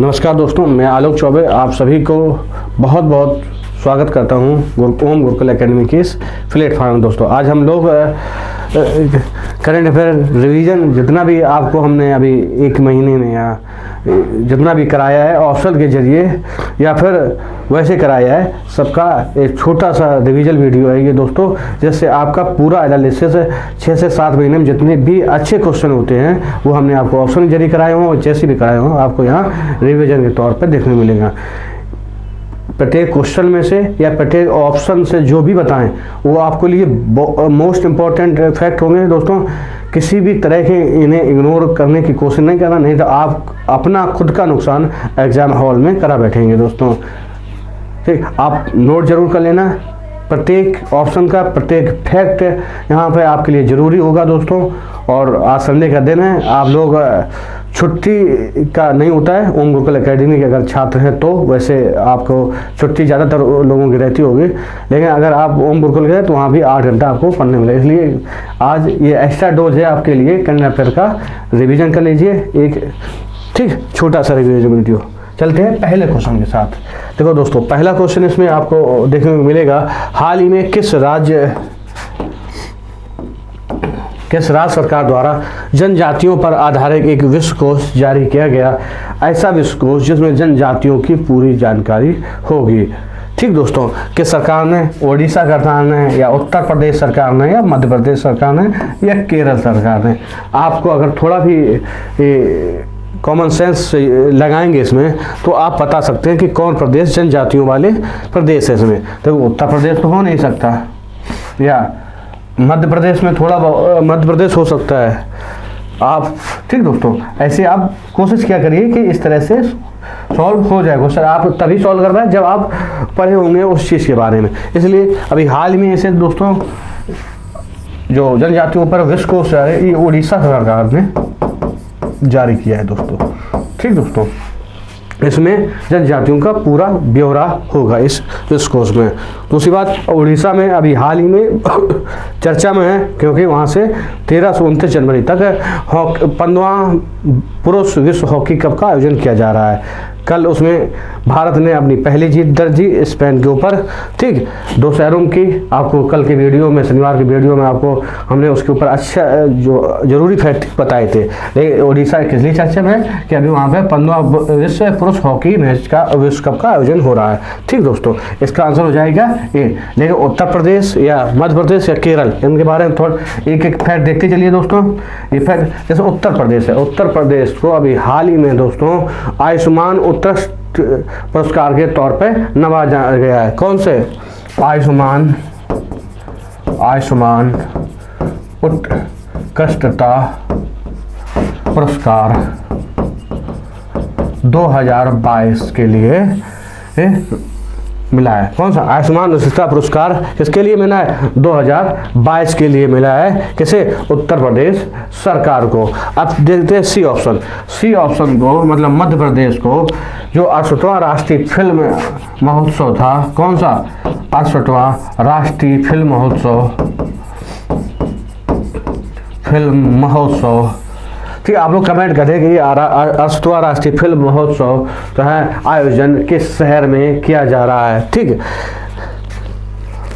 नमस्कार दोस्तों, मैं आलोक चौबे आप सभी को बहुत बहुत स्वागत करता हूं ओम गुरुकुल एकेडमी के इस प्लेटफॉर्म में। दोस्तों आज हम लोग करंट अफेयर रिवीजन जितना भी आपको हमने अभी एक महीने में या जितना भी कराया है ऑप्शन के जरिए या फिर वैसे कराया है, सबका एक छोटा सा रिवीजन वीडियो है ये दोस्तों, जिससे आपका पूरा एनालिसिस 6 से 7 महीने में जितने भी अच्छे क्वेश्चन होते हैं वो हमने आपको ऑप्शन के जरिए कराए हों और जैसे भी कराए हों आपको यहाँ रिवीजन के तौर पर देखने मिलेगा। प्रत्येक क्वेश्चन में से या प्रत्येक ऑप्शन से जो भी बताएं वो आपके लिए मोस्ट इम्पॉर्टेंट फैक्ट होंगे दोस्तों। किसी भी तरह के इन्हें इग्नोर करने की कोशिश नहीं करना, नहीं तो आप अपना खुद का नुकसान एग्जाम हॉल में करा बैठेंगे दोस्तों। ठीक, आप नोट जरूर कर लेना, प्रत्येक ऑप्शन का प्रत्येक फैक्ट यहाँ पे आपके लिए ज़रूरी होगा दोस्तों। और आज संडे का दिन है, आप लोग छुट्टी का नहीं होता है ओम गुरुकुल एकेडमी के अगर छात्र हैं तो, वैसे आपको छुट्टी ज़्यादातर लोगों की रहती होगी, लेकिन अगर आप ओम गुरुकुल गए तो वहाँ भी 8 घंटा आपको पढ़ने मिलेगा। इसलिए आज ये एक्स्ट्रा डोज है आपके लिए, करंट अफेयर का रिवीजन कर लीजिए एक ठीक छोटा सा रिवीजन वीडियो। चलते हैं पहले क्वेश्चन के साथ। देखो दोस्तों, पहला क्वेश्चन इसमें आपको देखने को मिलेगा, हाल ही में किस राज्य सरकार द्वारा जनजातियों पर आधारित एक विश्व कोश जारी किया गया। ऐसा विश्व कोश जिसमें जनजातियों की पूरी जानकारी होगी। ठीक दोस्तों, किस सरकार ने, ओडिशा सरकार ने या उत्तर प्रदेश सरकार ने या मध्य प्रदेश सरकार ने या केरल सरकार ने। आपको अगर थोड़ा भी कॉमन सेंस लगाएंगे इसमें तो आप बता सकते हैं कि कौन प्रदेश जनजातियों वाले प्रदेश है इसमें। तो उत्तर प्रदेश तो हो नहीं सकता, या मध्य प्रदेश में थोड़ा मध्य प्रदेश हो सकता है आप। ठीक दोस्तों, ऐसे आप कोशिश क्या करिए कि इस तरह से सॉल्व हो जाए क्वेश्चन। आप तभी सॉल्व कर पाए जब आप पढ़े होंगे उस चीज़ के बारे में। इसलिए अभी हाल में ऐसे दोस्तों जो जनजातियों पर विश्व कोश है ये उड़ीसा सरकार ने जारी किया है दोस्तों। ठीक दोस्तों, इसमें जनजातियों का पूरा ब्यौरा होगा इस कोर्स में। दूसरी बात, उड़ीसा में अभी हाल ही में चर्चा में है क्योंकि वहाँ से 13 से 29 जनवरी तक 15वां पुरुष विश्व हॉकी कप का आयोजन किया जा रहा है। कल उसमें भारत ने अपनी पहली जीत दर्ज की स्पेन के ऊपर। ठीक, 2 शहरों की आपको कल के वीडियो में, शनिवार के वीडियो में आपको हमने उसके ऊपर अच्छा जो जरूरी फैक्ट बताए थे। लेकिन उड़ीसा किस लिए चर्चा में है कि अभी वहाँ पे 15वां विश्व पुरुष हॉकी मैच का विश्व कप का आयोजन हो रहा है। ठीक दोस्तों, इसका आंसर हो जाएगा ए। लेकिन उत्तर प्रदेश या मध्य प्रदेश या केरल, इनके बारे में थोड़ा एक एक फैक्ट देखते चलिए दोस्तों। ये फैक्ट जैसे उत्तर प्रदेश है, उत्तर प्रदेश को अभी हाल ही में दोस्तों आयुष्मान उत्कृष्ट पुरस्कार के तौर पे नवाजा गया है। कौन से? आयुष्मान उत्कृष्टता पुरस्कार 2022 के लिए मिला है। कौन सा? आयुष्मान उत्कृष्टता पुरस्कार किसके लिए मिला है? 2022 के लिए मिला है। किसे? उत्तर प्रदेश सरकार को। अब देखते हैं सी ऑप्शन। सी ऑप्शन को मतलब मध्य प्रदेश को जो 68वां राष्ट्रीय फिल्म महोत्सव था, कौन सा? 68वां राष्ट्रीय फिल्म महोत्सव। ठीक, आप लोग कमेंट करें कि 68वां राष्ट्रीय फिल्म महोत्सव जो है आयोजन किस शहर में किया जा रहा है। ठीक,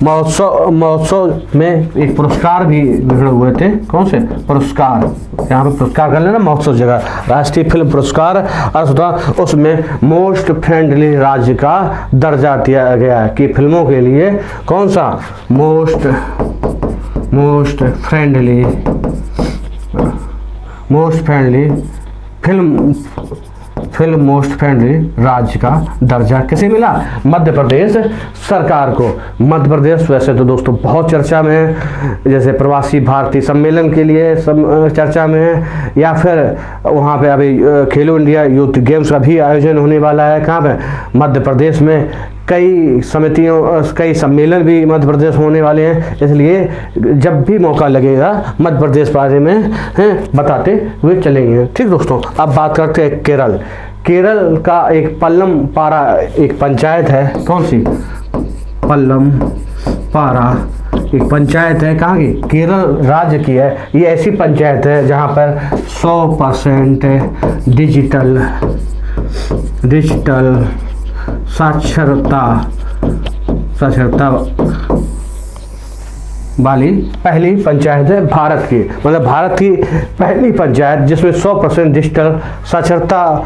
महोत्सव में एक पुरस्कार भी वितरण हुए थे। कौन से पुरस्कार? यहाँ पे पुरस्कार कर लेना, महोत्सव जगह राष्ट्रीय फिल्म पुरस्कार 68, उसमें मोस्ट फ्रेंडली राज्य का दर्जा दिया गया है कि फिल्मों के लिए कौन सा? Most friendly film most friendly राज्य का दर्जा किसे मिला? मध्य प्रदेश सरकार को। मध्य प्रदेश वैसे तो दोस्तों बहुत चर्चा में है, जैसे प्रवासी भारतीय सम्मेलन के लिए चर्चा में है, या फिर वहाँ पे अभी खेलो इंडिया यूथ गेम्स का भी आयोजन होने वाला है। कहाँ पे? मध्य प्रदेश में। कई सम्मेलन भी मध्य प्रदेश होने वाले हैं, इसलिए जब भी मौका लगेगा मध्य प्रदेश बारे में बताते हुए चलेंगे। ठीक दोस्तों, अब बात करते हैं केरल। केरल का एक पल्लम पारा एक पंचायत है। कौन सी? पल्लम पारा एक पंचायत है। कहाँ की? केरल राज्य की है। ये ऐसी पंचायत है जहाँ पर 100% डिजिटल साक्षरता वाली पहली पंचायत है भारत की, मतलब भारत की पहली पंचायत जिसमें 100% डिजिटल साक्षरता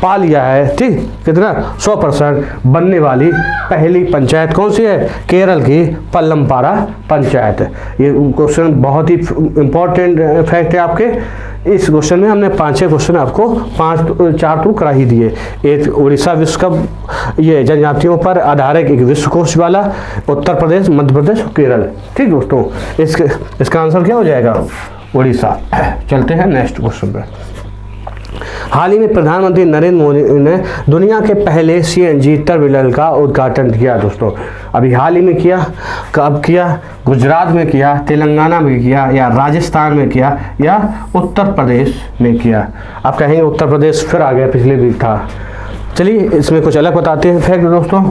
पा लिया है। ठीक, कितना 100% बनने वाली पहली पंचायत कौन सी है? केरल की पल्लमपारा पंचायत। ये क्वेश्चन बहुत ही इंपॉर्टेंट फैक्ट है आपके। इस क्वेश्चन में हमने 5-6 क्वेश्चन आपको 4 तो करा ही दिए। एक उड़ीसा विश्व कप, ये जनजातियों पर आधारित एक विश्व कोश वाला, उत्तर प्रदेश, मध्य प्रदेश और केरल। ठीक दोस्तों, इसका आंसर क्या हो जाएगा? उड़ीसा। चलते हैं नेक्स्ट क्वेश्चन पे। हाल ही में प्रधानमंत्री नरेंद्र मोदी ने दुनिया के पहले सीएनजी टर्मिनल का उद्घाटन किया दोस्तों। अभी हाल ही में किया, कब किया? गुजरात में किया, तेलंगाना में किया, या राजस्थान में किया, या उत्तर प्रदेश में किया? आप कहेंगे उत्तर प्रदेश फिर आ गया, पिछले वीक था। चलिए इसमें कुछ अलग बताते हैं फैक्ट दोस्तों।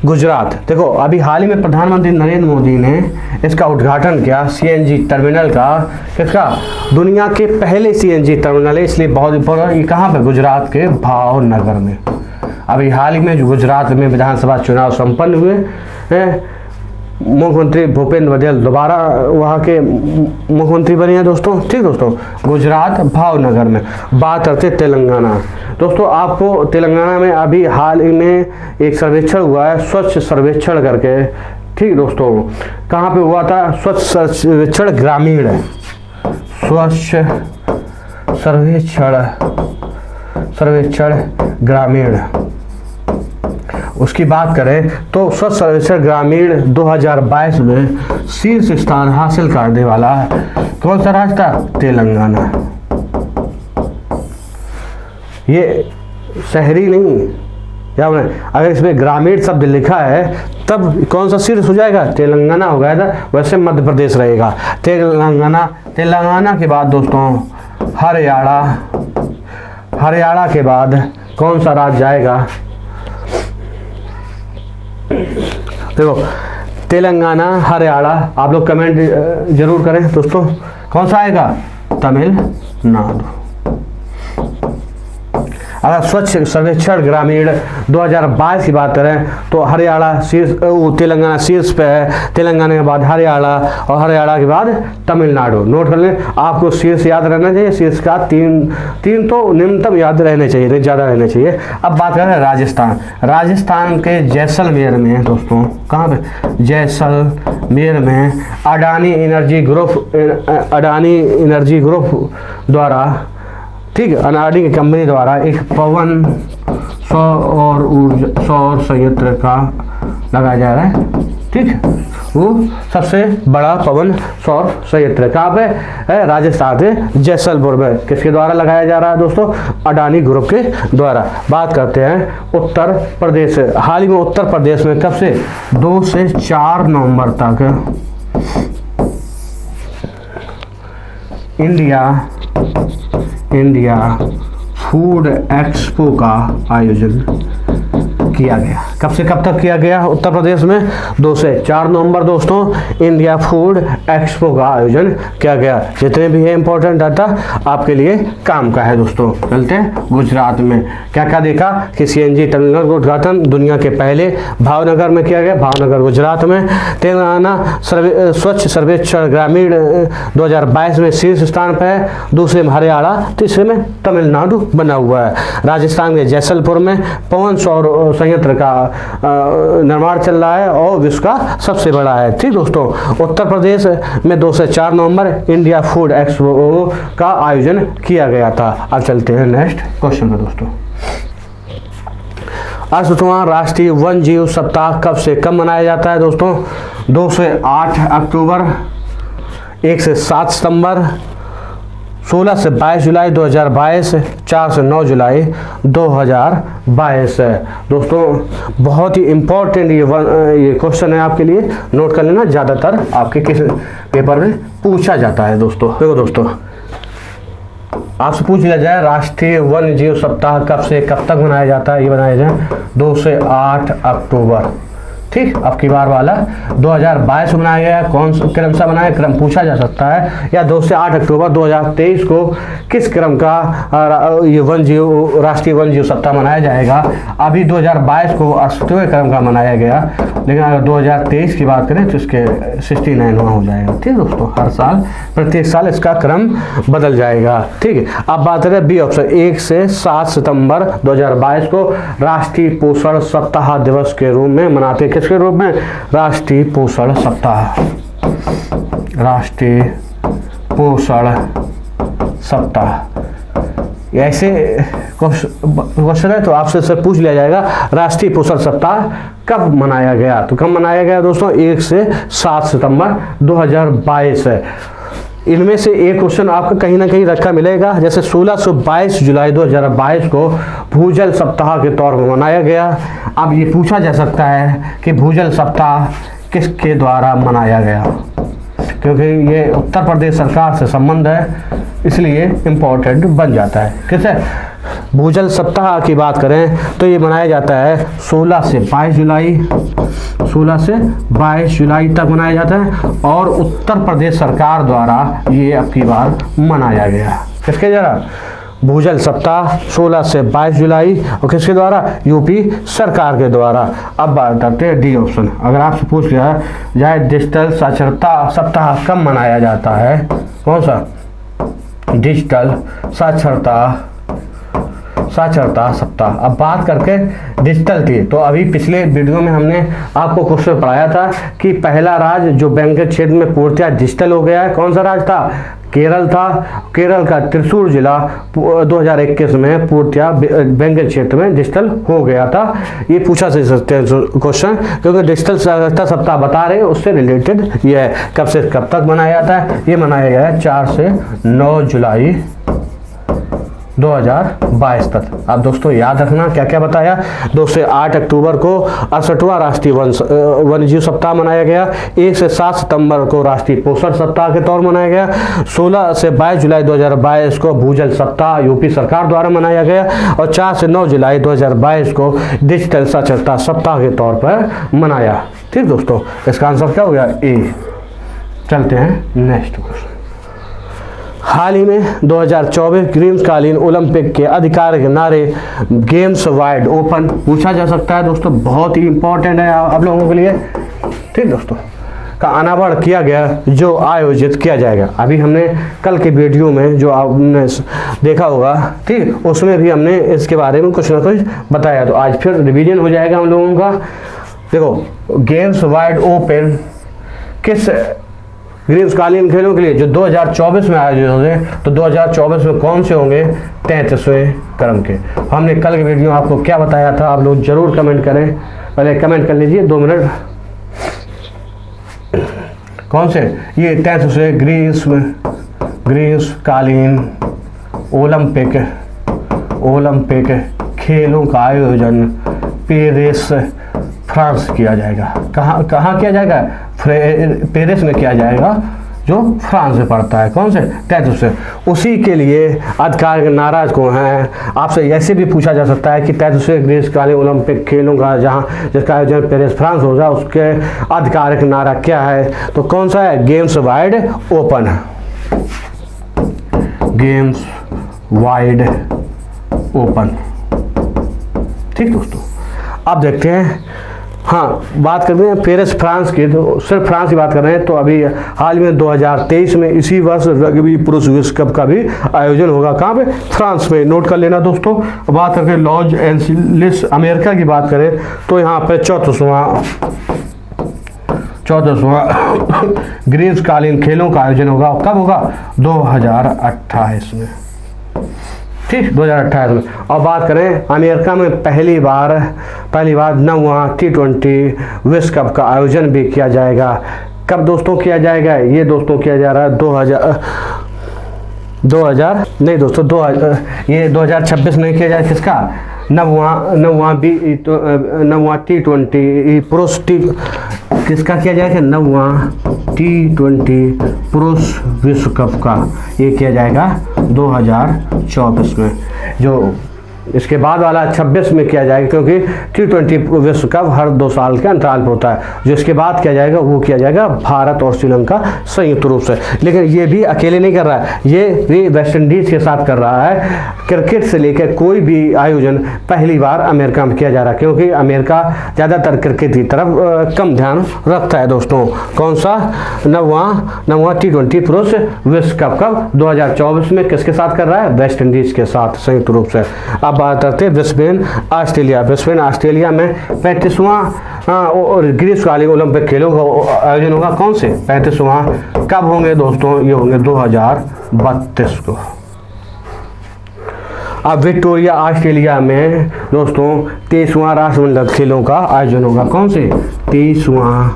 गुजरात, देखो अभी हाल ही में प्रधानमंत्री नरेंद्र मोदी ने इसका उद्घाटन किया, सीएनजी टर्मिनल का। किसका? दुनिया के पहले सीएनजी टर्मिनल है, इसलिए बहुत इंपॉर्टेंट। ये कहाँ पे? गुजरात के भावनगर में। अभी हाल ही में जो गुजरात में विधानसभा चुनाव संपन्न हुए हैं, मुख्यमंत्री भूपेंद्र बघेल दोबारा वहाँ के मुख्यमंत्री बने हैं दोस्तों। ठीक दोस्तों, गुजरात भावनगर में। बात करते तेलंगाना दोस्तों। आपको तेलंगाना में अभी हाल ही में एक सर्वेक्षण हुआ है, स्वच्छ सर्वेक्षण करके। ठीक दोस्तों, कहाँ पे हुआ था? स्वच्छ सर्वेक्षण ग्रामीण है, स्वच्छ सर्वेक्षण ग्रामीण। उसकी बात करें तो स्वच्छ सर्वेक्षण ग्रामीण 2022 में शीर्ष स्थान हासिल करने वाला है। कौन सा राज्य था? तेलंगाना। ये शहरी नहीं, क्या अगर इसमें ग्रामीण शब्द लिखा है तब कौन सा शीर्ष हो जाएगा? तेलंगाना हो गया था। वैसे मध्य प्रदेश रहेगा। तेलंगाना के बाद दोस्तों हरियाणा के बाद कौन सा राज्य जाएगा? देखो तेलंगाना, हरियाणा, आप लोग कमेंट जरूर करें दोस्तों। कौन सा आएगा? तमिलनाडु। अगर स्वच्छ सर्वेक्षण ग्रामीण 2022 की बात करें तो हरियाणा शीर्ष, तेलंगाना शीर्ष पे है। तेलंगाना के बाद हरियाणा, और हरियाणा के बाद तमिलनाडु। नोट कर लें, आपको शीर्ष याद रहना चाहिए। शीर्ष का तीन तो न्यूनतम याद रहने चाहिए, नहीं ज़्यादा रहने चाहिए। अब बात करें राजस्थान। राजस्थान के जैसलमेर में दोस्तों, कहाँ पे? जैसलमेर में अडानी एनर्जी ग्रुप द्वारा, ठीक, अडानी की कंपनी द्वारा एक पवन सौर संयंत्र का लगाया जा रहा है। ठीक, वो सबसे बड़ा पवन सौर संयंत्र कहाँ पे है? राजस्थान के जैसलमेर में। किसके द्वारा लगाया जा रहा है दोस्तों? अडानी ग्रुप के द्वारा। बात करते हैं उत्तर प्रदेश। हाल ही में उत्तर प्रदेश में कब से? 2 से 4 नवंबर तक इंडिया फूड एक्सपो का आयोजन किया गया। कब से कब तक किया गया उत्तर प्रदेश में? 2 से 4 नवंबर दोस्तों इंडिया फूड एक्सपो का आयोजन किया गया। जितने भी है इंपॉर्टेंट डाटा आपके लिए काम का है दोस्तों। चलते हैं गुजरात में। क्या क्या देखा कि सीएनजी टर्मिनल का उद्घाटन दुनिया के पहले भावनगर में किया गया, भावनगर गुजरात में। तेलंगाना स्वच्छ सर्वेक्षण ग्रामीण 2022 में शीर्ष स्थान पर है। दूसरे में हरियाणा, तीसरे में तमिलनाडु बना हुआ है। राजस्थान के जैसलपुर में पवन सौर संयंत्र का निर्माण चल रहा है और विश्व का सबसे बड़ा है। ठीक दोस्तों, उत्तर प्रदेश में 2 से 4 नवंबर इंडिया फूड एक्सपो का आयोजन किया गया था। अब चलते हैं नेक्स्ट क्वेश्चन पर दोस्तों। आज दोस्तों राष्ट्रीय वन जीव सप्ताह कब से कब मनाया जाता है दोस्तों? 2 से 8 अक्टूबर, 1 से 7 सितंबर, 16 से 22 जुलाई 2022, 4 से 9 जुलाई 2022 है दोस्तों। बहुत ही इम्पोर्टेंट ये क्वेश्चन है आपके लिए, नोट कर लेना। ज़्यादातर आपके किस पेपर में पूछा जाता है दोस्तों। देखो दोस्तों, आपसे पूछ लिया जाए राष्ट्रीय वन जीव सप्ताह कब से कब तक मनाया जाता है? ये मनाया जाए 2 से 8 अक्टूबर, ठीक, अब की बार वाला 2022 में मनाया गया। कौन सा क्रम सा बनाया, क्रम पूछा जा सकता है। या 2 से 8 अक्टूबर 2023 को किस क्रम का ये राष्ट्रीय वन जीव सप्ताह मनाया जाएगा। अभी 2022 को 68वें क्रम का मनाया गया, लेकिन अगर 2023 की बात करें तो इसके 69वां हो जाएगा। ठीक दोस्तों, हर साल प्रत्येक साल इसका क्रम बदल जाएगा। ठीक है, अब बात करें बी ऑप्शन, 1 से 7 सितंबर 2022 को राष्ट्रीय पोषण सप्ताह दिवस के रूप में मनाते हैं। किसके रूप में, राष्ट्रीय पोषण सप्ताह, राष्ट्रीय पोषण सप्ताह। ऐसे क्वेश्चन है तो आपसे सर पूछ लिया जाएगा राष्ट्रीय पोषण सप्ताह कब मनाया गया। तो कब मनाया गया दोस्तों, 1 से 7 सितंबर 2022 है। इनमें से एक क्वेश्चन आपको कहीं ना कहीं रखा मिलेगा, जैसे 16 से 22 जुलाई 2022 को भूजल सप्ताह के तौर पर मनाया गया। अब ये पूछा जा सकता है कि भूजल सप्ताह किसके द्वारा मनाया गया, क्योंकि ये उत्तर प्रदेश सरकार से संबंध है, इसलिए इम्पोर्टेंट बन जाता है। किसे भूजल सप्ताह की बात करें तो ये मनाया जाता है 16 से 22 जुलाई, 16 से 22 जुलाई तक मनाया जाता है, और उत्तर प्रदेश सरकार द्वारा ये अब की बार मनाया गया। किसके द्वारा, भूजल सप्ताह 16 से 22 जुलाई, और किसके द्वारा, यूपी सरकार के द्वारा। अब बात करते हैं डी ऑप्शन, अगर आपसे पूछ लिया जाए डिजिटल साक्षरता सप्ताह कब मनाया जाता है, कौन सा, डिजिटल साक्षरता सप्ताह। अब बात करके डिजिटल की, तो अभी पिछले वीडियो में हमने आपको क्वेश्चन पढ़ाया था कि पहला राज्य जो बैंकिंग क्षेत्र में पूर्णतः डिजिटल हो गया है, कौन सा राज्य था, केरल था। केरल का त्रिशूर जिला 2021 में पूर्णतः बैंकिंग क्षेत्र में डिजिटल हो गया था। ये पूछा जा सकते हैं क्वेश्चन, क्योंकि डिजिटल साक्षरता सप्ताह बता रहे हैं, उससे रिलेटेड ये है। कब से कब तक मनाया जाता है, ये मनाया गया है 4 से 9 जुलाई 2022 तक। अब दोस्तों याद रखना क्या क्या बताया, 2 से 8 अक्टूबर को 68वां राष्ट्रीय वन्यजीव सप्ताह मनाया गया। 1 से 7 सितंबर को राष्ट्रीय पोषण सप्ताह के तौर मनाया गया। 16 से 22 जुलाई 2022 को भूजल सप्ताह यूपी सरकार द्वारा मनाया गया, और 4 से 9 जुलाई 2022 को डिजिटल साक्षरता सप्ताह के तौर पर मनाया। ठीक दोस्तों, इसका आंसर क्या हो गया, ए। चलते हैं नेक्स्ट क्वेश्चन। हाल ही में 2024 ग्रीष्मकालीन ओलंपिक के आधिकारिक नारे गेम्स वाइड ओपन पूछा जा सकता है दोस्तों, बहुत ही इंपॉर्टेंट है आप लोगों के लिए। ठीक दोस्तों, का अनावरण किया गया जो आयोजित किया जाएगा। अभी हमने कल के वीडियो में जो आपने देखा होगा, ठीक, उसमें भी हमने इसके बारे में कुछ ना कुछ बताया, तो आज फिर रिवीजन हो जाएगा हम लोगों का। देखो, गेम्स वाइड ओपन किस ग्रीष्मकालीन खेलों के लिए जो 2024 में आयोजित होंगे, तो 2024 में कौन से होंगे, 33वें क्रम के। हमने कल के वीडियो में आपको क्या बताया था, आप लोग जरूर कमेंट करें, पहले कमेंट कर लीजिए 2 मिनट। कौन से, ये 33वें ग्रीष्मकालीन ओलंपिक खेलों का आयोजन पेरिस फ्रांस किया जाएगा। कहाँ किया जाएगा, पेरिस में किया जाएगा, जो फ्रांस में पड़ता है। कौन से, 33। उसी के लिए आधिकारिक नारा को है, आपसे ऐसे भी पूछा जा सकता है कि 33वें ग्रीष्मकालीन ओलंपिक खेलों का जहां जिसका आयोजन पेरिस फ्रांस होगा, उसके आधिकारिक नारा क्या है, तो कौन सा है, games wide open, games wide open. ठीक दोस्तों, अब देखते हैं, हाँ बात करते हैं पेरिस फ्रांस की, तो सिर्फ फ्रांस की बात कर रहे हैं। तो अभी हाल में 2023 में इसी वर्ष रग्बी पुरुष विश्व कप का भी आयोजन होगा, कहाँ पे, फ्रांस में। नोट कर लेना दोस्तों। बात करके लॉस एंजेलिस अमेरिका की बात करें तो यहाँ पे 34वां ग्रीष्मकालीन खेलों का आयोजन होगा। कब होगा, 2028 में। ठीक, 2028 में। और बात करें अमेरिका में पहली बार 9वां T20 विश्व कप का आयोजन भी किया जाएगा। कब दोस्तों किया जाएगा, ये दोस्तों किया जा रहा है 2000 नहीं दोस्तों, 2026 नहीं किया जाए, किसका, 9वां T20 पुरुष किसका किया जाएगा, 9वां T20 पुरुष विश्व कप का ये किया जाएगा 2024 में। जो इसके बाद वाला 26 में किया जाएगा, क्योंकि T20 विश्व कप हर 2 साल के अंतराल पर होता है। जो इसके बाद किया जाएगा वो किया जाएगा भारत और श्रीलंका संयुक्त रूप से। लेकिन ये भी अकेले नहीं कर रहा है, ये भी वेस्ट इंडीज के साथ कर रहा है। क्रिकेट से लेकर कोई भी आयोजन पहली बार अमेरिका में किया जा रहा है, क्योंकि अमेरिका ज़्यादातर क्रिकेट की तरफ कम ध्यान रखता है दोस्तों। कौन सा? नवा T20 पुरुष विश्व कप कब 2024 में किसके साथ कर रहा है? वेस्ट इंडीज के साथ संयुक्त रूप से। अब बात करते हैं ब्रिस्बेन ऑस्ट्रेलिया। ब्रिस्बेन ऑस्ट्रेलिया में 35वां ग्रीष्मकालीन ओलंपिक खेलों का आयोजन होगा। कौन से? 35वां कब होंगे दोस्तों? ये होंगे 2032 को। अब विक्टोरिया ऑस्ट्रेलिया में दोस्तों 23वां राष्ट्रमंडल खेलों का आयोजन होगा। कौन से? 23वां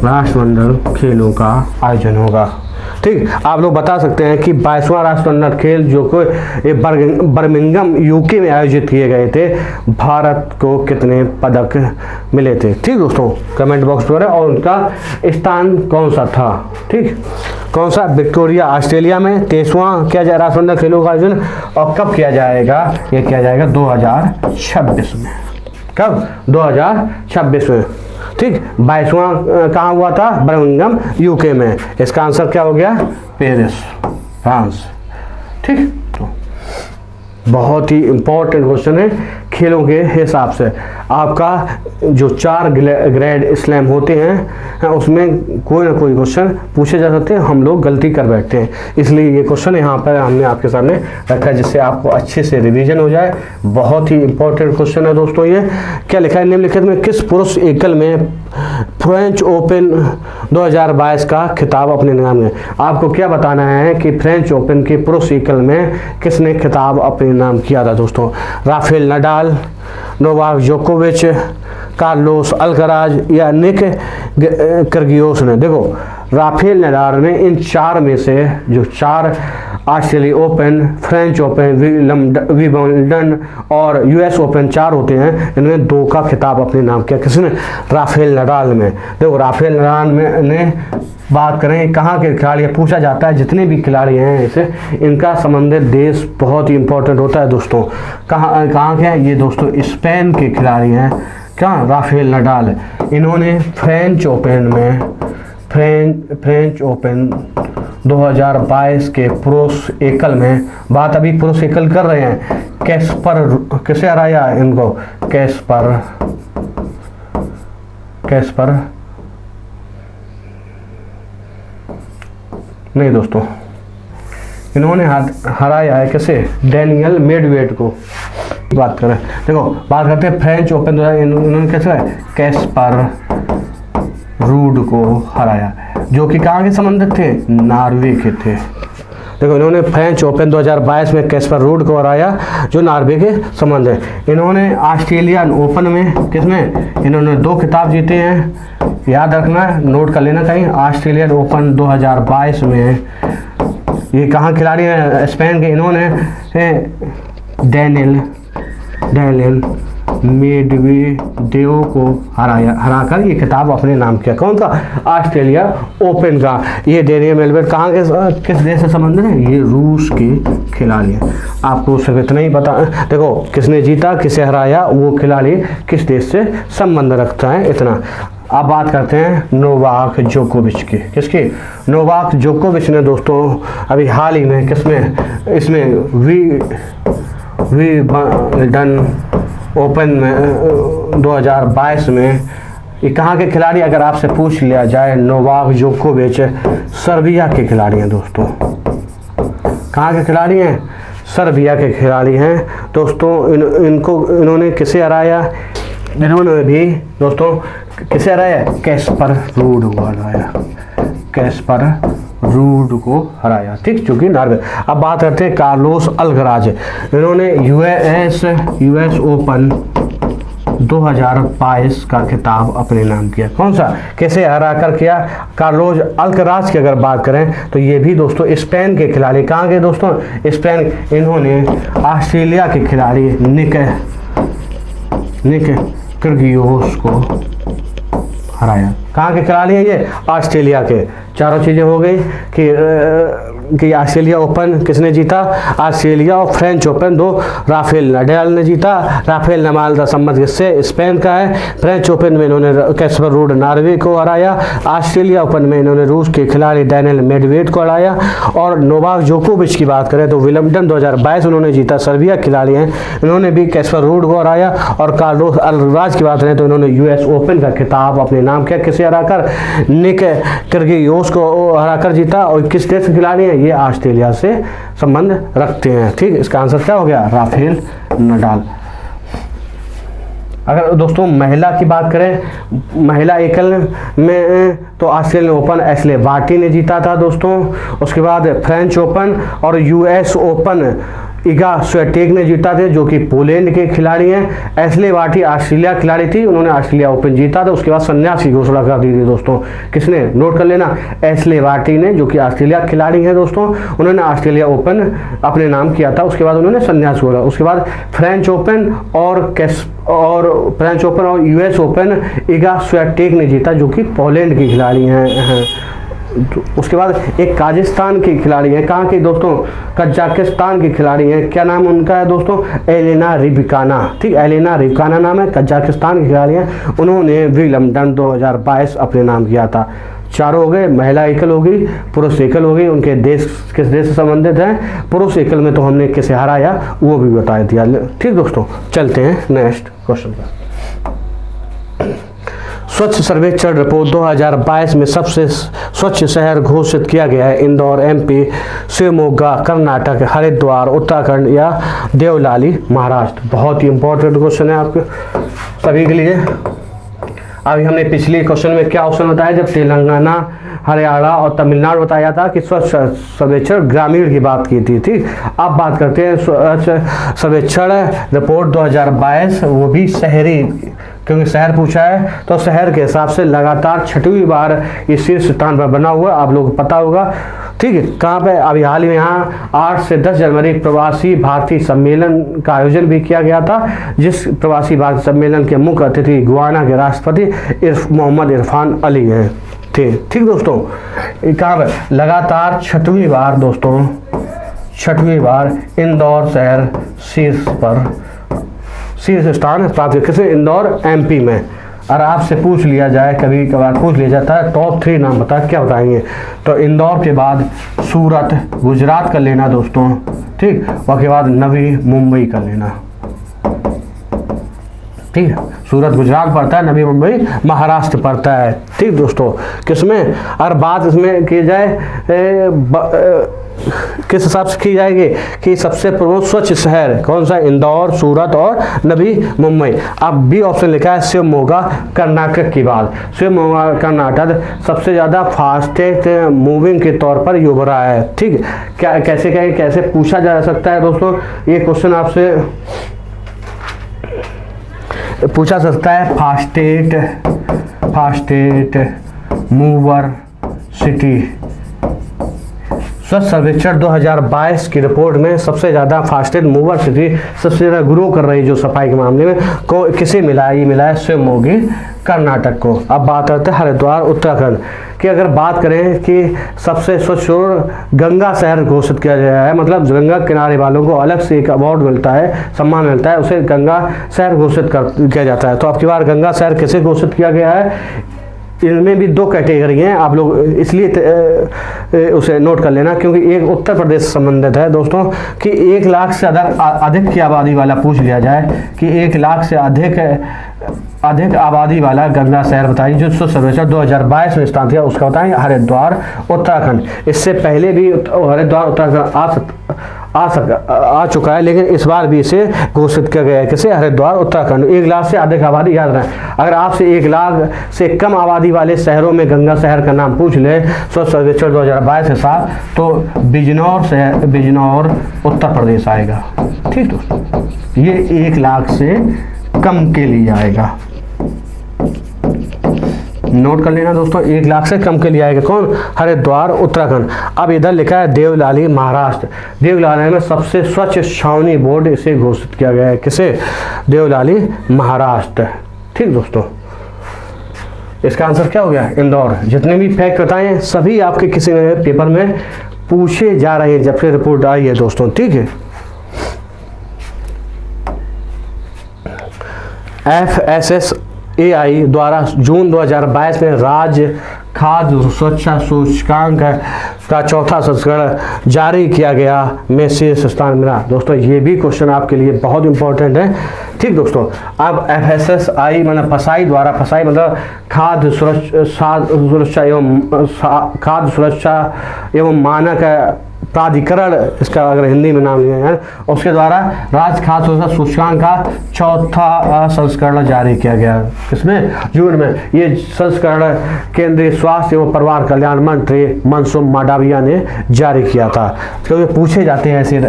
राष्ट्रमंडल खेलों का आयोजन होगा। ठीक, आप लोग बता सकते हैं कि 22वां राष्ट्रमंडल खेल जो कि बर्मिंघम यूके में आयोजित किए गए थे, भारत को कितने पदक मिले थे? ठीक दोस्तों, कमेंट बॉक्स पर, और उनका स्थान कौन सा था? ठीक, कौन सा? विक्टोरिया ऑस्ट्रेलिया में 23वां किया जाए राष्ट्रमंडल खेलों का आयोजन, और कब किया जाएगा? ये किया जाएगा 2026 में। कब? 2026 में। ठीक, 22वां कहाँ हुआ था? बर्मिंघम यूके में। इसका आंसर क्या हो गया? Paris, France. ठीक, तो बहुत ही इंपॉर्टेंट क्वेश्चन है खेलों के हिसाब से। आपका जो 4 ग्रैंड स्लैम होते हैं उसमें कोई ना कोई क्वेश्चन पूछे जा सकते हैं, हम लोग गलती कर बैठते हैं, इसलिए ये क्वेश्चन यहाँ पर हमने आपके सामने रखा है, जिससे आपको अच्छे से रिवीजन हो जाए। बहुत ही इंपॉर्टेंट क्वेश्चन है दोस्तों। ये क्या लिखा है निम्नलिखित में किस पुरुष एकल में फ्रेंच ओपन 2022 का खिताब अपने नाम में? आपको क्या बताना है कि फ्रेंच ओपन के पुरुष एकल में किसने खिताब अपने नाम किया था दोस्तों? राफेल नडाल, नोवाक जोकोविच, कार्लोस अल्कराज या निक कर्गियोस ने? देखो, राफेल नडाल ने इन 4 में से जो 4 Australia open, French open, Wimbledon और यूएस ओपन 4 होते हैं, इनमें 2 का खिताब अपने नाम किया। किसने? राफेल नडाल में। देखो, राफेल नडाल में ने बात करें कहाँ के खिलाड़ी, पूछा जाता है जितने भी खिलाड़ी हैं इसे, इनका संबंधित देश बहुत ही इंपॉर्टेंट होता है दोस्तों। कहाँ के हैं ये दोस्तों? स्पेन के खिलाड़ी हैं। क्या? Rafael Nadal. इन्होंने फ्रेंच ओपन 2022 के पुरुष एकल में, बात अभी पुरुष एकल कर रहे हैं, किसे हराया इनको? कैस्पर नहीं दोस्तों, इन्होंने हराया है किसे? डेनियल मेडवेडेव को। बात करें, देखो बात करते हैं फ्रेंच ओपन, इन्होंने कैसे? कैस्पर रूड को हराया, जो कि कहाँ के संबंधित थे? नॉर्वे के थे। देखो, इन्होंने फ्रेंच ओपन 2022 में कैस्पर रूड को हराया, जो नॉर्वे के संबंध है। इन्होंने ऑस्ट्रेलियन ओपन में किसमें? इन्होंने 2 खिताब जीते हैं, याद रखना, नोट कर लेना कहीं। ऑस्ट्रेलियन ओपन 2022 में ये कहाँ खिलाड़ी हैं? स्पेन के। इन्होंने डेनियल मेडवेडेव को हराकर ये खिताब अपने नाम किया। कौन का? ऑस्ट्रेलिया ओपन का। ये डेनियल मेडवेडेव कहाँ के, किस देश से संबंधित है? ये रूस के खिलाड़ी हैं। आपको सिर्फ इतना ही पता, देखो किसने जीता, किसे हराया, वो खिलाड़ी किस देश से संबंध रखता है, इतना। अब बात करते हैं नोवाक जोकोविच की। किसकी? नोवाक जोकोविच ने दोस्तों अभी हाल ही में किसमें, इसमें विंबलडन ओपन में 2022 में, ये कहाँ के खिलाड़ी अगर आपसे पूछ लिया जाए? नोवाक जोकोविच सर्बिया के खिलाड़ी हैं दोस्तों। कहाँ के खिलाड़ी हैं? सर्बिया के खिलाड़ी हैं दोस्तों। इन्होंने किसे हराया? इन्होंने भी दोस्तों किसे हराया? कैस्पर रूड को हराया। कैस्पर रूड को हराया, ठीक, जो कि नॉर्वे। अब बात करते हैं कार्लोस अल्कराज। इन्होंने यूएस ओपन 2022 का खिताब अपने नाम किया। कौन सा? कैसे हरा कर किया? कार्लोस अल्कराज की अगर बात करें तो ये भी दोस्तों स्पेन के खिलाड़ी। कहाँ के दोस्तों? स्पेन। इन्होंने ऑस्ट्रेलिया के खिलाड़ी निक कर्गियोस को हराया। कहाँ के खिलाड़ी है ये? ऑस्ट्रेलिया के। चारों चीज़ें हो गई कि कि ऑस्ट्रेलिया ओपन किसने जीता? ऑस्ट्रेलिया। और फ्रेंच ओपन 2 राफेल नडाल ने जीता। राफेल नडाल का संबंध किससे? स्पेन का है। फ्रेंच ओपन में इन्होंने कैस्पर रूड नॉर्वे को हराया। ऑस्ट्रेलिया ओपन में इन्होंने रूस के खिलाड़ी डैनियल मेडवेडेव को हराया। और नोवाक जोकोविच की बात करें तो विंबलडन 2022 उन्होंने जीता, सर्बिया खिलाड़ी हैं, इन्होंने भी कैस्पर रूड को हराया। और कार्लोस अल्काराज की बात करें तो इन्होंने यूएस ओपन का खिताब अपने नाम किया, किसे हराकर? निक किर्गियोस को हराकर जीता। और किस देश के खिलाड़ी हैं? ये ऑस्ट्रेलिया से संबंध रखते हैं। ठीक, इसका आंसर क्या हो गया? Rafael Nadal. अगर दोस्तों महिला की बात करें, महिला एकल में तो ऑस्ट्रेलियन ओपन एशले बार्टी ने जीता था दोस्तों। उसके बाद फ्रेंच ओपन और यूएस ओपन इगा स्वियातेक ने जीता थे, जो कि पोलैंड के खिलाड़ी हैं। एशले बार्टी ऑस्ट्रेलिया खिलाड़ी थी, उन्होंने ऑस्ट्रेलिया ओपन जीता था। उसके बाद संन्यास की घोषणा कर दी थी दोस्तों। किसने? नोट कर लेना, एशले बार्टी ने, जो कि ऑस्ट्रेलिया खिलाड़ी हैं दोस्तों, उन्होंने ऑस्ट्रेलिया ओपन अपने नाम किया था। उसके बाद उन्होंने संन्यास बोला। उसके बाद फ्रेंच ओपन और यूएस ओपन इगा स्वियातेक ने जीता, जो कि पोलैंड के खिलाड़ी हैं। उसके बाद एक काजाकिस्तान के खिलाड़ी हैं, कहाँ के दोस्तों? कजाकिस्तान के खिलाड़ी हैं। क्या नाम उनका है दोस्तों? एलेना रिबकाना। ठीक, एलेना रिबकाना नाम है, कजाकिस्तान के खिलाड़ी हैं। उन्होंने विंबलडन 2022 अपने नाम किया था। चारों हो गए, महिला एकल हो गई, पुरुष एकल हो गई। उनके देश किस देश से संबंधित हैं? पुरुष एकल में तो हमने किसे हराया वो भी बता दिया। ठीक दोस्तों, चलते हैं नेक्स्ट क्वेश्चन पर। स्वच्छ सर्वेक्षण रिपोर्ट 2022 में सबसे स्वच्छ शहर घोषित किया गया है इंदौर एमपी, शिवमोगा कर्नाटक, हरिद्वार उत्तराखंड या देवलाली महाराष्ट्र। बहुत ही इंपॉर्टेंट क्वेश्चन है आपके सभी के लिए। अभी हमने पिछले क्वेश्चन में क्या ऑप्शन बताया, जब तेलंगाना, हरियाणा और तमिलनाडु बताया था कि स्वच्छ सर्वेक्षण ग्रामीण की बात की थी। ठीक, अब बात करते हैं स्वच्छ सर्वेक्षण रिपोर्ट 2022, वो भी शहरी, क्योंकि शहर पूछा है तो शहर के हिसाब से लगातार 6वीं बार ये शीर्ष स्थान पर बना हुआ, आप लोगों को पता होगा। ठीक है, कहाँ पे? अभी हाल ही में यहाँ 8 से 10 जनवरी प्रवासी भारतीय सम्मेलन का आयोजन भी किया गया था, जिस प्रवासी भारतीय सम्मेलन के मुख्य अतिथि गुयाना के राष्ट्रपति मोहम्मद इरफान अली हैं। ठीक दोस्तों, कहाँ पे? लगातार 6वीं बार दोस्तों, 6वीं बार इंदौर शहर शीर्ष स्थान प्राप्त किसे? इंदौर एमपी में। और आपसे पूछ लिया जाए, कभी कभार पूछ लिया जाता है टॉप 3 नाम बता, क्या बताएंगे? तो इंदौर के बाद सूरत गुजरात कर लेना दोस्तों। ठीक, उसके बाद नवी मुंबई कर लेना। ठीक है, सूरत गुजरात पड़ता है, नवी मुंबई महाराष्ट्र पड़ता है। ठीक दोस्तों, किसमें? और बात इसमें की जाए किस हिसाब से की जाएगी कि सबसे प्रमुख स्वच्छ शहर कौन सा? इंदौर, सूरत और नवी मुंबई। अब बी ऑप्शन लिखा है शिवमोगा कर्नाटक की बात। शिवमोगा कर्नाटक सबसे ज़्यादा फास्टेस्ट मूविंग के तौर पर ये उभरा है। ठीक, क्या कैसे कहें, कैसे पूछा जा सकता है दोस्तों? ये क्वेश्चन आपसे पूछा सकता है, फास्टेस्ट मूवर सिटी। स्वच्छ सर्वेक्षण 2022 की रिपोर्ट में सबसे ज़्यादा फास्टेस्ट मूवर सिटी, सबसे ज़्यादा ग्रो कर रही जो सफाई के मामले में, को किसे मिला? ये मिला है शिवमोगी कर्नाटक को। अब बात करते हैं हरिद्वार उत्तराखंड की। अगर बात करें कि सबसे स्वच्छ और गंगा शहर घोषित किया गया है, मतलब गंगा किनारे वालों को अलग से एक अवार्ड मिलता है, सम्मान मिलता है, उसे गंगा शहर घोषित किया जाता है। तो अब की बार गंगा शहर किसे घोषित किया गया है? इनमें भी 2 कैटेगरी हैं, आप लोग इसलिए उसे नोट कर लेना क्योंकि एक उत्तर प्रदेश से संबंधित है दोस्तों, कि 1 लाख से अधिक की आबादी वाला पूछ लिया जाए कि 1 लाख से अधिक आबादी वाला गंगा शहर बताइए जो स्वच्छ सर्वेक्षण 2022 में स्थान दिया, उसका बताएंगे हरिद्वार उत्तराखंड। इससे पहले भी हरिद्वार उत्तराखंड आ चुका है, लेकिन इस बार भी इसे घोषित किया गया है, किसे? हरिद्वार उत्तराखंड। 1 लाख से अधिक आबादी, याद रखें, अगर आपसे 1 लाख से कम आबादी वाले शहरों में गंगा शहर का नाम पूछ ले स्वच्छ सर्वेक्षण 2022 के साथ, तो बिजनौर उत्तर प्रदेश आएगा। ठीक दोस्तों, ये 1 लाख से कम के लिए आएगा, नोट कर लेना दोस्तों, 1 लाख से कम के लिए आएगा कौन? हरिद्वार उत्तराखंड। अब इधर लिखा है देवलाली महाराष्ट्र। देवलाली में सबसे स्वच्छ छावनी बोर्ड इसे घोषित किया गया है, किसे? देवलाली महाराष्ट्र। ठीक दोस्तों, इसका आंसर क्या हो गया? इंदौर। जितने भी फैक्ट बताए सभी आपके किसी न पेपर में पूछे जा रहे हैं जब से रिपोर्ट आई है दोस्तों, ठीक है। FSSAI द्वारा जून 2022 में राज्य खाद्य सुरक्षा सूचकांक का चौथा संस्करण जारी किया गया में शीर्ष स्थान मिला। दोस्तों ये भी क्वेश्चन आपके लिए बहुत इंपॉर्टेंट है, ठीक दोस्तों। अब FSSAI मतलब फसाई द्वारा, फसाई मतलब खाद्य सुरक्षा एवं मानक प्राधिकरण, इसका अगर हिंदी में नाम लिया है, उसके द्वारा राज्य खाद्य सुरक्षा सूचकांक का चौथा संस्करण जारी किया गया। किसमें? जून में। ये संस्करण केंद्रीय स्वास्थ्य एवं परिवार कल्याण मंत्री मनसुख मांडविया ने जारी किया था। क्योंकि पूछे जाते हैं ऐसे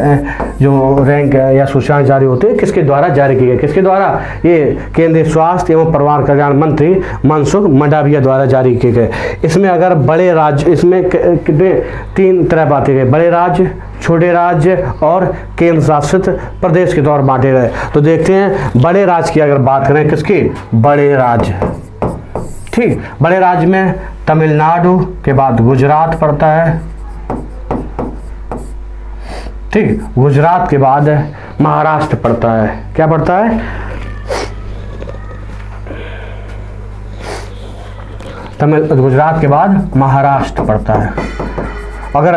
जो रैंक या सूचकांक जारी होते हैं, किसके द्वारा जारी किए गए, किसके द्वारा? ये केंद्रीय स्वास्थ्य एवं परिवार कल्याण मंत्री मनसुख मांडविया द्वारा जारी किए गए। इसमें अगर बड़े राज्य, इसमें कितने 3 तरह बांटे गए, बड़े राज्य, छोटे राज्य और केंद्र शासित प्रदेश के तौर बांटे गए। तो देखते हैं बड़े राज्य की अगर बात करें, किसकी? बड़े राज्य, ठीक। बड़े राज्य में तमिलनाडु के बाद गुजरात पड़ता है, ठीक। गुजरात के बाद महाराष्ट्र पड़ता है। क्या पड़ता है? गुजरात के बाद महाराष्ट्र पड़ता है। अगर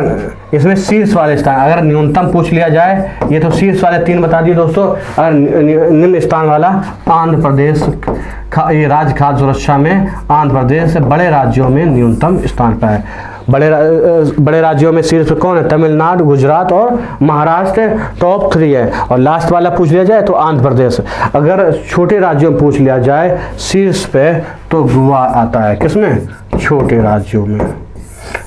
इसमें शीर्ष वाले स्थान, अगर न्यूनतम पूछ लिया जाए, ये तो शीर्ष वाले 3 बता दिए दोस्तों। अगर निम्न स्थान वाला आंध्र प्रदेश, ये राज्य खाद्य सुरक्षा में आंध्र प्रदेश बड़े राज्यों में न्यूनतम स्थान पर है। बड़े राज्यों में शीर्ष कौन है? तमिलनाडु, गुजरात और महाराष्ट्र टॉप 3 है। और लास्ट वाला पूछ लिया जाए तो आंध्र प्रदेश। अगर छोटे राज्यों में पूछ लिया जाए शीर्ष पे, तो गोवा आता है। किसमें? छोटे राज्यों में।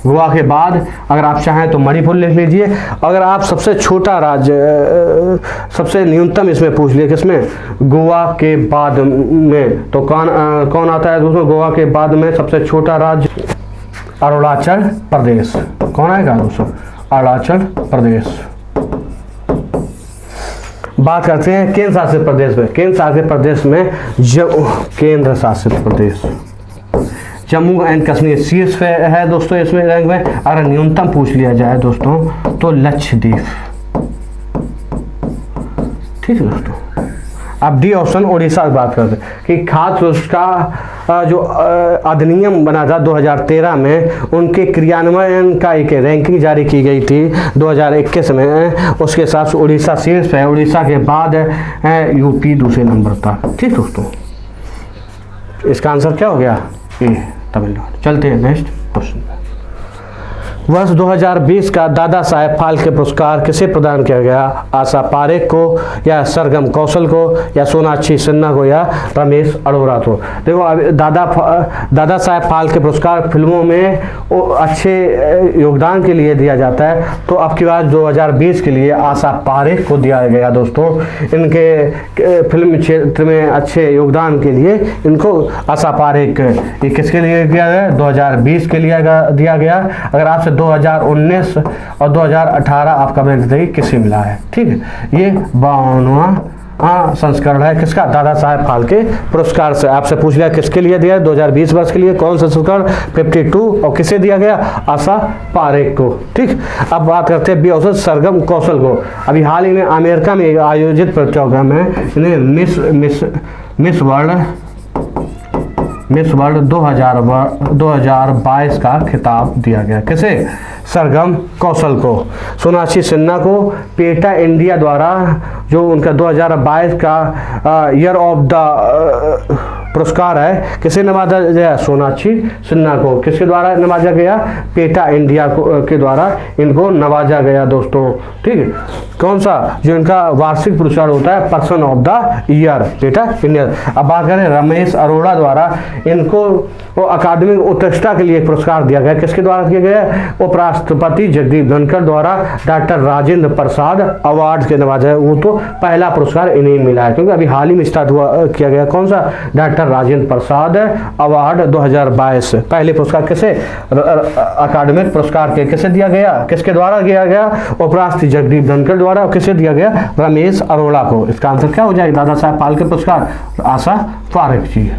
गोवा के बाद अगर आप चाहें तो मणिपुर लिख लीजिए। अगर आप सबसे छोटा राज्य, सबसे न्यूनतम इसमें पूछ लिए, किसमें? गोवा के बाद में, तो कौन आता है दोस्तों? गोवा के बाद में सबसे छोटा राज्य अरुणाचल प्रदेश। कौन आएगा दोस्तों? अरुणाचल प्रदेश। बात करते हैं केंद्र शासित प्रदेश में। केंद्र शासित प्रदेश में केंद्र शासित प्रदेश जम्मू एंड कश्मीर शीर्ष पे है दोस्तों इसमें रैंक में। अगर न्यूनतम पूछ लिया जाए दोस्तों तो लक्षद्वीप, ठीक है दोस्तों। अब डी ऑप्शन उड़ीसा की बात करते हैं कि खाद्य सुरक्षा का जो अधिनियम बना था 2013 में, उनके क्रियान्वयन का एक रैंकिंग जारी की गई थी 2021 में। उसके हिसाब से उड़ीसा शीर्ष पे है। उड़ीसा के बाद यूपी दूसरे नंबर था, ठीक दोस्तों। इसका आंसर क्या हो गया? ए, तमिलनाडु। चलते हैं नेक्स्ट क्वेश्चन। वर्ष 2020 का दादा साहेब फाल्के पुरस्कार किसे प्रदान किया गया? आशा पारेख को, या सरगम कौशल को, या सोनाक्षी सिन्हा को, या रमेश अरोड़ा को? देखो दादा साहेब फाल्के पुरस्कार फिल्मों में अच्छे योगदान के लिए दिया जाता है। तो अब की बात 2020 के लिए आशा पारेख को दिया गया दोस्तों। इनके फिल्म क्षेत्र में अच्छे योगदान के लिए इनको आशा पारेख, ये किसके लिए दिया गया? 2020 के लिए दिया गया। अगर आपसे 2019 और 2018 आपका कमेंट देखिए किसे मिला है, ठीक है। ये 52वां संस्करण है किसका? दादा साहेब फाल्के पुरस्कार से। आपसे पूछ लिया किसके लिए दिया? 2020 वर्ष के लिए। कौन सा संस्करण? 52। और किसे दिया गया? आशा पारेख को, ठीक। अब बात करते हैं बी ऑप्शन सरगम कौशल को। अभी हाल ही में अमेरिका में आयोजित प्रतियोगिता में इन्हें मिस वर्ल्ड 2022 का खिताब दिया गया। किसे? सरगम कौशल को। सोनाक्षी सिन्हा को पेटा इंडिया द्वारा जो उनका 2022 का ईयर ऑफ द पुरस्कार है, किसे नवाजा गया? सोनाक्षी सिन्हा को। किसके द्वारा नवाजा गया? पेटा इंडिया के द्वारा इनको नवाजा गया दोस्तों, ठीक है। कौन सा? जो इनका वार्षिक पुरस्कार होता है, person of the year, PETA India. अब बात करें रमेश अरोड़ा द्वारा, इनको अकादमिक उत्कृष्टता के लिए पुरस्कार दिया गया। किसके द्वारा दिया गया? उपराष्ट्रपति जगदीप धनखड़ द्वारा डॉक्टर राजेंद्र प्रसाद अवार्ड के नवाजा। वो तो पहला पुरस्कार इन्हें मिला है, क्योंकि अभी हाल ही में स्टार्ट किया गया। कौन सा? Doctor Rajendra Prasad award 2022। पहले पुरस्कार किसे? अकादमिक पुरस्कार के किसे दिया गया? किसके द्वारा दिया गया? उपराष्ट्रपति जगदीप धनखड़ द्वारा। किसे दिया गया? रमेश अरोड़ा को। इसका आंसर क्या हो जाएगा? दादा साहेब फाल्के पुरस्कार आशा पारेख जी।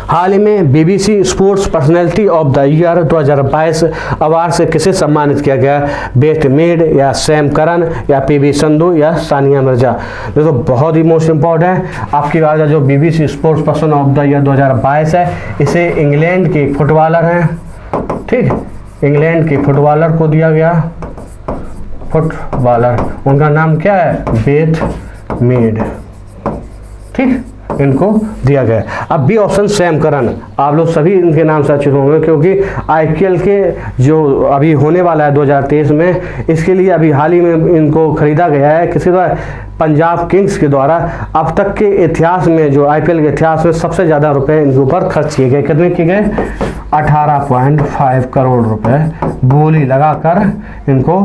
हाल ही में BBC sports personality of the year 2022 award से किसे सम्मानित किया गया? बेथ मेड या सैम करन या PV संधू या सानिया मिर्जा? देखो बहुत ही मोस्ट इम्पॉर्टेंट है आपकी बात है। जो BBC sports person of the year 2022 है, इसे इंग्लैंड के फुटबॉलर हैं, ठीक, इंग्लैंड के फुटबॉलर को दिया गया, फुटबॉलर, उनका नाम क्या है? बेथ मेड, ठीक, इनको दिया गया। अब बी ऑप्शन सैम करन, आप लोग सभी इनके नाम से अच्छे होंगे क्योंकि IPL के जो अभी होने वाला है 2023 में, इसके लिए अभी हाल ही में इनको खरीदा गया है किसी द्वारा? पंजाब किंग्स के द्वारा। अब तक के इतिहास में, जो IPL के इतिहास में सबसे ज़्यादा रुपए इनके ऊपर खर्च किए गए। कितने किए गए? 18.5 करोड़ रुपए बोली लगाकर इनको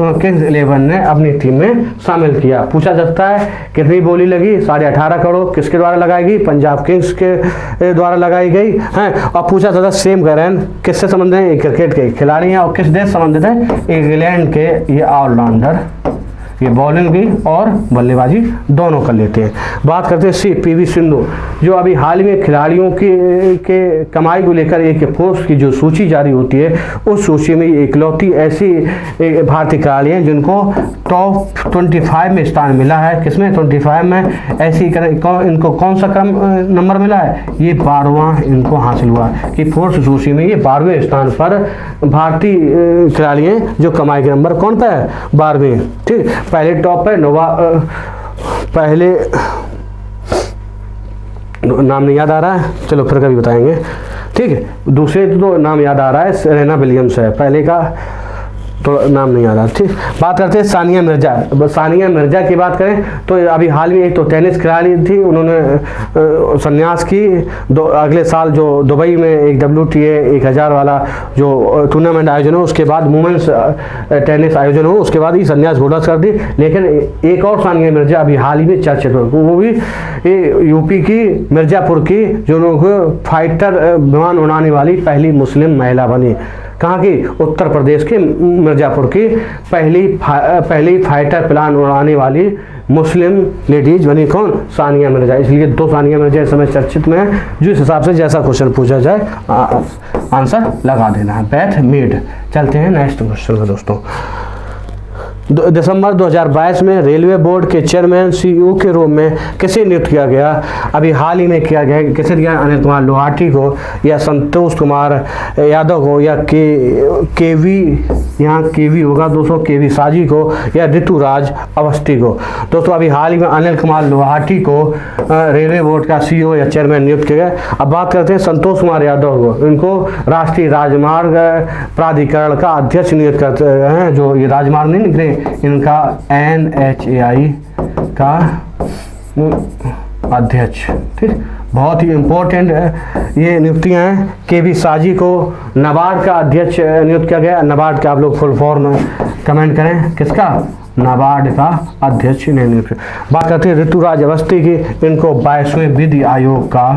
किंग्स 11 ने अपनी टीम में शामिल किया। पूछा जाता है कितनी बोली लगी? 18.5 करोड़। किसके द्वारा लगाई गई? पंजाब किंग्स के द्वारा लगाई गई है। और पूछा जाता है सैम करन किससे संबंधित है? क्रिकेट के खिलाड़ी हैं। और किस देश संबंधित है? इंग्लैंड के ये ऑलराउंडर, ये बॉलिंग भी और बल्लेबाजी दोनों कर लेते हैं। बात करते हैं सी PV सिंधु, जो अभी हाल में खिलाड़ियों के कमाई को लेकर एक फोर्स की जो सूची जारी होती है, उस सूची में इकलौती ऐसी भारतीय खिलाड़ी हैं जिनको टॉप 25 में स्थान मिला है। किसमें? 25 में। ऐसी इनको कौन सा क्रम नंबर मिला है? ये 12वां इनको हासिल हुआ कि फोर्स सूची में ये 12वें स्थान पर भारतीय खिलाड़ी हैं जो कमाई के नंबर कौन पे है? 12वें, ठीक। पहले टॉप पे पहले नाम नहीं याद आ रहा है, चलो फिर कभी बताएंगे, ठीक है। दूसरे तो नाम याद आ रहा है, सेरेना विलियम्स है, पहले का तो नाम नहीं आ रहा, ठीक। बात करते हैं सानिया मिर्जा। सानिया मिर्जा की बात करें तो अभी हाल में एक तो टेनिस खिलाड़ी थी, उन्होंने संन्यास की। अगले साल जो दुबई में एक WTA 1000 वाला जो टूर्नामेंट आयोजन हो, उसके बाद वुमेन्स टेनिस आयोजन हो, उसके बाद ही संन्यास घोषणा कर दी। लेकिन एक और सानिया मिर्जा अभी हाल ही में चर्चित हो, वो भी यूपी की मिर्जापुर की, जो लोग फाइटर विमान उड़ाने वाली पहली मुस्लिम महिला बनी। कहाँ की? उत्तर प्रदेश के मिर्जापुर की पहली फाइटर प्लान उड़ाने वाली मुस्लिम लेडीज बनी। कौन? सानिया मिर्जा। इसलिए 2 सानिया मिर्जा इस समय चर्चित में है। जिस हिसाब से जैसा क्वेश्चन पूछा जाए आंसर लगा देना है। Beth made. चलते हैं नेक्स्ट क्वेश्चन में दोस्तों। दिसंबर 2022 में रेलवे बोर्ड के चेयरमैन CEO के रूप में किसे नियुक्त किया गया? अभी हाल ही में किया गया। किसे दिया? अनिल कुमार लोहाटी को या संतोष कुमार यादव को या केवी, यहाँ केवी होगा दोस्तों, केवी साजी को या ऋतुराज अवस्थी को? दोस्तों अभी हाल ही में अनिल कुमार लोहाटी को रेलवे बोर्ड का CEO या चेयरमैन नियुक्त किया गया। अब बात करते हैं संतोष कुमार यादव को। इनको राष्ट्रीय राजमार्ग प्राधिकरण का अध्यक्ष नियुक्त करते हैं। जो ये राजमार्ग नहीं निकले, इनका NHAI का अध्यक्ष, ठीक। बहुत ही इम्पोर्टेंट ये नियुक्तियां हैं। केवी साजी को नाबार्ड का अध्यक्ष नियुक्त किया गया। नाबार्ड का आप लोग फुल फॉर्म कमेंट करें, किसका? नाबार्ड का अध्यक्ष ने नियुक्त। बात करते हैं ऋतुराज अवस्थी की। इनको 22वें विधि आयोग का,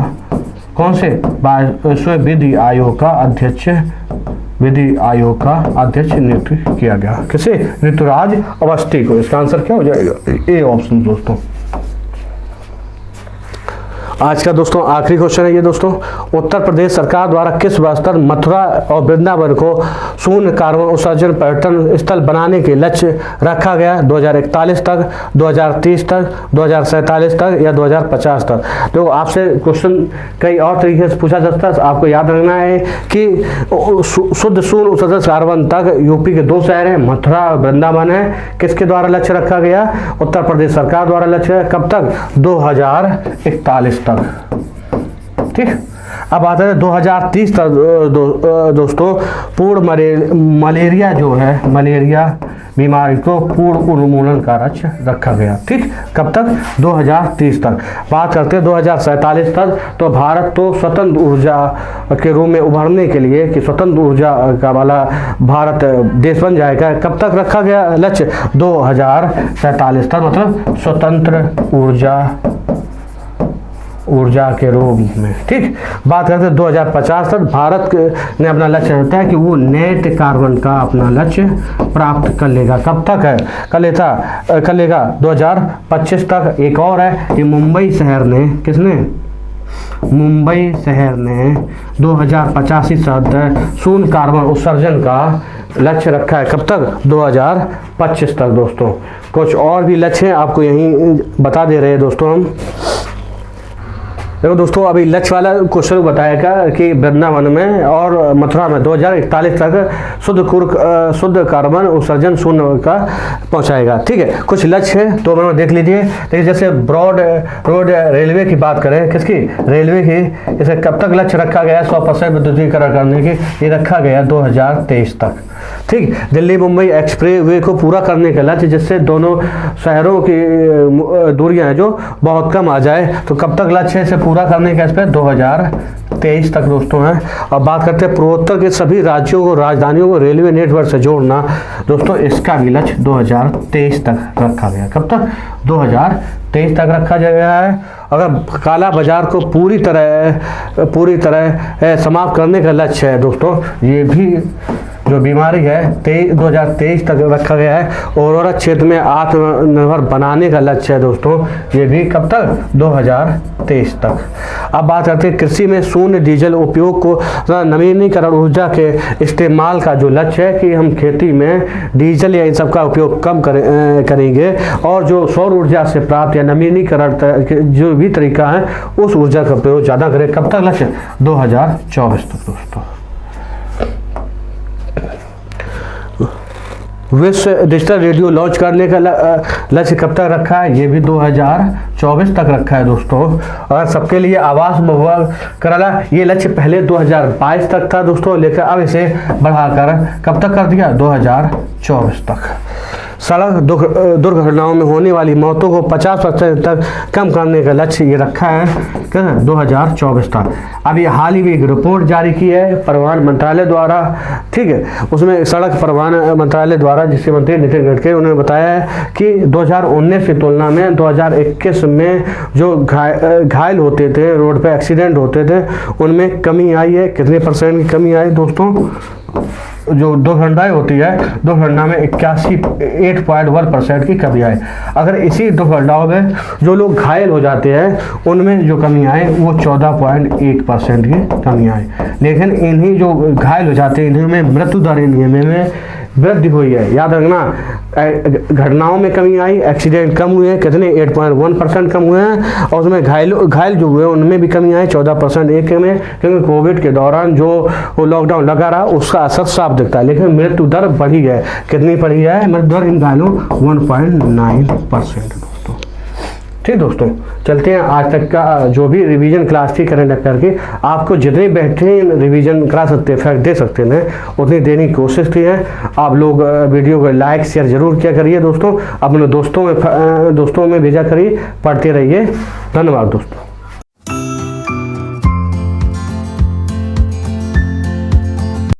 कौन से? 22वें विधि आयोग का अध्यक्ष, विधि आयोग का अध्यक्ष नियुक्त किया गया। किसे? ऋतुराज अवस्थी को। इसका आंसर क्या हो जाएगा? ए ऑप्शन दोस्तों। आज का दोस्तों आखिरी क्वेश्चन है ये दोस्तों। उत्तर प्रदेश सरकार द्वारा किस वर्ष तक मथुरा और वृंदावन को शून्य कार्बन उत्सर्जन पर्यटन स्थल बनाने के लक्ष्य रखा गया? 2041 तक, 2030 तक, 2047 तक या 2050 तक? तो आपसे क्वेश्चन कई और तरीके से पूछा जाता है। आपको याद रखना है कि शुद्ध शून्य उत्सर्जन कार्बन तक यूपी के 2 शहर हैं, मथुरा और वृंदावन है। किसके द्वारा लक्ष्य रखा गया? उत्तर प्रदेश सरकार द्वारा लक्ष्य। कब तक? 2041 तक, ठीक। अब आता है 2030 तक दोस्तों पूर्ण मलेरिया जो है, मलेरिया बीमारी को पूर्ण उन्मूलन का लक्ष्य रखा गया, ठीक। कब तक? 2030 तक। बात करते हैं 2047 तक, तो भारत तो स्वतंत्र ऊर्जा के रूप में उभरने के लिए कि स्वतंत्र ऊर्जा का वाला भारत देश बन जाएगा। कब तक रखा गया लक्ष्य? 2047 तक, मतलब स्वतंत्र ऊर्जा के रूप में, ठीक। बात करते हैं 2050 तक भारत ने अपना लक्ष्य रखता है कि वो नेट कार्बन का अपना लक्ष्य प्राप्त कर लेगा। कब तक है? कर लेगा 2025 तक। एक और है, ये मुंबई शहर ने, किसने? मुंबई शहर ने 2085 शून्य कार्बन उत्सर्जन का लक्ष्य रखा है। कब तक? 2025 तक दोस्तों। कुछ और भी लक्ष्य हैं, आपको यहीं बता दे रहे हैं दोस्तों हम। देखो दोस्तों, अभी लक्ष्य वाला क्वेश्चन बताएगा कि वृंदावन में और मथुरा में 2041 तक शुद्ध कार्बन उत्सर्जन शून्य का पहुंचाएगा। ठीक है, कुछ लक्ष्य है तो मैंने देख लीजिए। देखिए, जैसे ब्रॉड रोड रेलवे की बात करें, किसकी? रेलवे की। इसे कब तक लक्ष्य रखा गया? 100% विद्युतीकरण करने की, ये रखा गया 2023 तक। ठीक, दिल्ली मुंबई एक्सप्रेस वे को पूरा करने का लक्ष्य, जिससे दोनों शहरों की दूरियां हैं जो बहुत कम आ जाए। तो कब तक लक्ष्य है इसे पूरा करने का? इस पर 2023 तक दोस्तों है। और बात करते हैं पूर्वोत्तर के सभी राज्यों को, राजधानियों को रेलवे नेटवर्क से जोड़ना दोस्तों, इसका भी लक्ष्य 2023 तक रखा गया। कब तक? 2023 तक रखा गया है। अगर काला बाजार को पूरी तरह समाप्त करने का लक्ष्य है दोस्तों, ये भी जो बीमारी है 2023 तक रखा गया है। उर्वरक क्षेत्र में आत्मनिर्भर बनाने का लक्ष्य है दोस्तों, ये भी कब तक? 2023 तक। अब बात करते हैं कृषि में शून्य डीजल उपयोग को, नवीनीकरण ऊर्जा के इस्तेमाल का जो लक्ष्य है कि हम खेती में डीजल या इन सब का उपयोग कम करेंगे और जो सौर ऊर्जा से प्राप्त या नवीनीकरण जो भी तरीका है उस ऊर्जा का प्रयोग ज़्यादा करें। कब तक लक्ष्य? 2024 तक दोस्तों। विश्व डिजिटल रेडियो लॉन्च करने का लक्ष्य कब तक रखा है? ये भी 2024 तक रखा है दोस्तों। और सबके लिए आवास मुहैया कराना, ये लक्ष्य पहले 2022 तक था दोस्तों, लेकिन अब इसे बढ़ाकर कब तक कर दिया? 2024 तक। सड़क दुर्घटनाओं में होने वाली मौतों को 50% तक कम करने का लक्ष्य ये रखा है 2024 तक। अभी हाल ही में एक रिपोर्ट जारी की है परिवहन मंत्रालय द्वारा। ठीक है, उसमें सड़क परिवहन मंत्रालय द्वारा जिसके मंत्री नितिन गडकरी, उन्होंने बताया है कि 2019 की तुलना में 2021 में जो घायल होते थे, रोड पे एक्सीडेंट होते थे, उनमें कमी आई है। कितने % की कमी आई दोस्तों? जो दुर्घटनाएं होती है, दुर्घटना में 8.1% की कमी आए। अगर इसी दुर्घटनाओं में जो लोग घायल हो जाते हैं उनमें जो कमी आए वो 14.1% की कमी आए। लेकिन इन्हीं जो घायल हो जाते हैं इन्हीं में मृत्यु दर में वृद्धि हुई है। याद रखना, घटनाओं में कमी आई, एक्सीडेंट कम हुए हैं। कितने? 8.1% कम हुए हैं। और उसमें घायल जो हुए उनमें भी कमी आई 14% एक में, क्योंकि कोविड के दौरान जो लॉकडाउन लगा रहा उसका असर साफ दिखता है। लेकिन मृत्यु दर बढ़ी है। कितनी बढ़ी है मृत्यु दर इन घायलों? 1.9% दोस्तों। ठीक दोस्तों, चलते हैं आज तक का जो भी रिवीजन क्लास थी करंट अफेयर की। आपको जितनी बेहतरीन रिवीजन करा सकते हैं, दे सकते हैं, उतनी देने की कोशिश की है। आप लोग वीडियो को लाइक शेयर जरूर किया करिए दोस्तों, अपने दोस्तों में भेजा करिए। पढ़ते रहिए। धन्यवाद दोस्तों।